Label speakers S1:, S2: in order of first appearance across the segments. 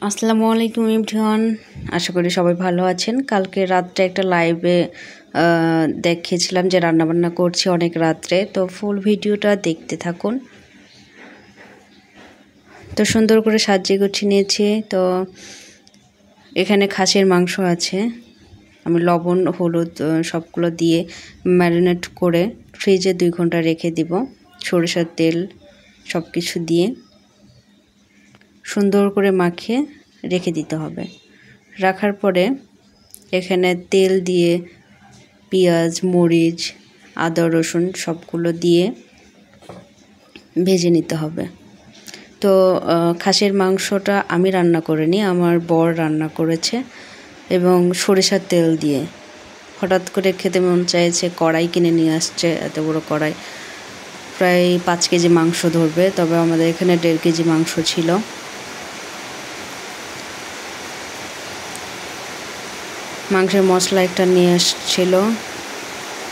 S1: আসসালামু আলাইকুম এভরিওয়ান, আশা করি সবাই ভালো আছেন। কালকে রাত্রে একটা লাইভে দেখিয়েছিলাম যে রান্নাবান্না করছি অনেক রাত্রে, তো ফুল ভিডিওটা দেখতে থাকুন। তো সুন্দর করে সাজিয়ে গুছিয়ে নিয়েছি। তো এখানে খাসির মাংস আছে, আমি লবণ হলুদ সবগুলো দিয়ে ম্যারিনেট করে ফ্রিজে 2 ঘন্টা রেখে দিব। সরিষার তেল সব কিছু দিয়ে সুন্দর করে মাখিয়ে রেখে দিতে হবে। রাখার পরে এখানে তেল দিয়ে পেঁয়াজ মরিচ আদা রসুন সবগুলো দিয়ে ভেজে নিতে হবে। তো খাসির মাংসটা আমি রান্না করিনি, আমার বর রান্না করেছে এবং সরিষার তেল দিয়ে। হঠাৎ করে খেতে মন চাইছে, কড়াই কিনে নিয়ে আসছে, এত বড় কড়াই, প্রায় 5 কেজি মাংস ধরবে, তবে আমাদের এখানে 1.5 কেজি মাংস ছিল। মাংসের মশলা একটা নিয়ে আসছিল।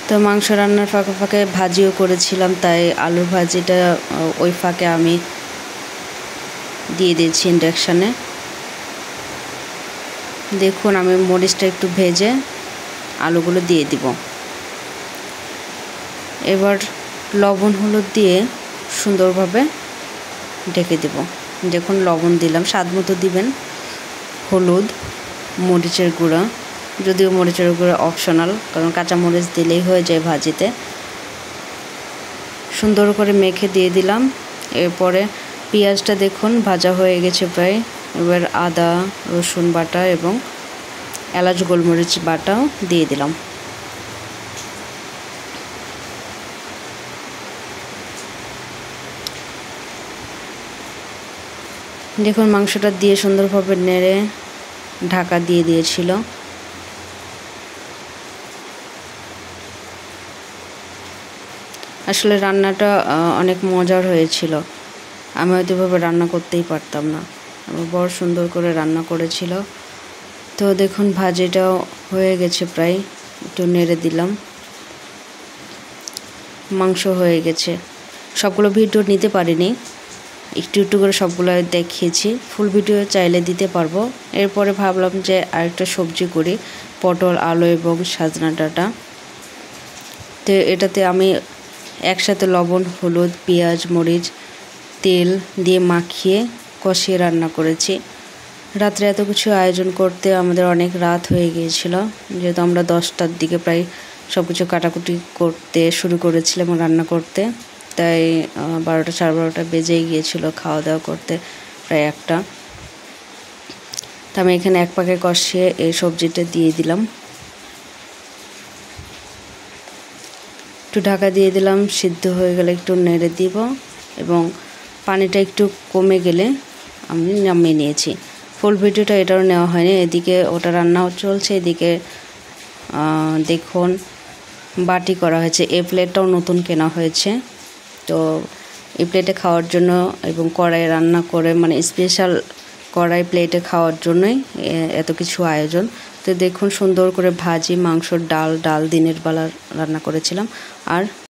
S1: তো মাংস রান্নার ফাঁকে ফাঁকে ভাজিও করেছিলাম, তাই আলু ভাজিটা ওই ফাঁকে আমি দিয়ে দিয়েছি ইন্ডাকশানে। দেখুন, আমি মরিচটা একটু ভেজে আলুগুলো দিয়ে দিব। এবার লবণ হলুদ দিয়ে সুন্দরভাবে ঢেকে দেব। দেখুন, লবণ দিলাম, স্বাদ মতো দিবেন। হলুদ, মরিচের গুঁড়া, যদিও মরিচের গুঁড়া অপশনাল, কারণ কাঁচা মরিচ দিলেই হয়ে যায় ভাজিতে। সুন্দর করে মেখে দিয়ে দিলাম। এরপরে পেঁয়াজটা দেখুন ভাজা হয়ে গেছে প্রায়। এবার আদা রসুন বাটা এবং এলাচ গোলমরিচ বাটাও দিয়ে দিলাম। দেখুন, মাংসটা দিয়ে সুন্দরভাবে নেড়ে ঢাকা দিয়ে দিয়েছিল। আসলে রান্নাটা অনেক মজার হয়েছিল, আমি হয়তো এভাবে রান্না করতেই পারতাম না। আমার বর সুন্দর করে রান্না করেছিল। তো দেখুন, ভাজিটাও হয়ে গেছে প্রায়, একটু নেড়ে দিলাম। মাংস হয়ে গেছে। সবগুলো ভিডিও নিতে পারিনি, একটু একটু করে সবগুলো দেখিয়েছি। ফুল ভিডিও চাইলে দিতে পারবো। এরপরে ভাবলাম যে আরেকটা সবজি করি, পটল আলু এবং সজনা ডাঁটা। তো এটাতে আমি একসাথে লবণ হলুদ পেঁয়াজ মরিচ তেল দিয়ে মাখিয়ে কষিয়ে রান্না করেছি। রাত্রে এত কিছু আয়োজন করতে আমাদের অনেক রাত হয়ে গিয়েছিল, যেহেতু আমরা 10টার দিকে প্রায় সব কিছু কাটাকুটি করতে শুরু করেছিলাম রান্না করতে। তাই 12টা 12:30 বেজেই গিয়েছিল খাওয়া দাওয়া করতে, প্রায় 1টা। তো আমি এখানে এক পাকে কষিয়ে এই সবজিটা দিয়ে দিলাম, একটু ঢাকা দিয়ে দিলাম। সিদ্ধ হয়ে গেলে একটু নেড়ে দিব এবং পানিটা একটু কমে গেলে আমি নামিয়ে নিয়েছি। ফুল ভিডিওটা এটাও নেওয়া হয়নি, এদিকে ওটা রান্নাও চলছে, এদিকে দেখুন বাটি করা হয়েছে। এই প্লেটটাও নতুন কেনা হয়েছে। তো এই প্লেটে খাওয়ার জন্য এবং কড়াই রান্না করে, মানে স্পেশাল কড়াই প্লেটে খাওয়ার জন্যই এত কিছু আয়োজন। তো দেখুন, সুন্দর করে ভাজি মাংসর ডাল দিনের বেলা রান্না করেছিলাম। আর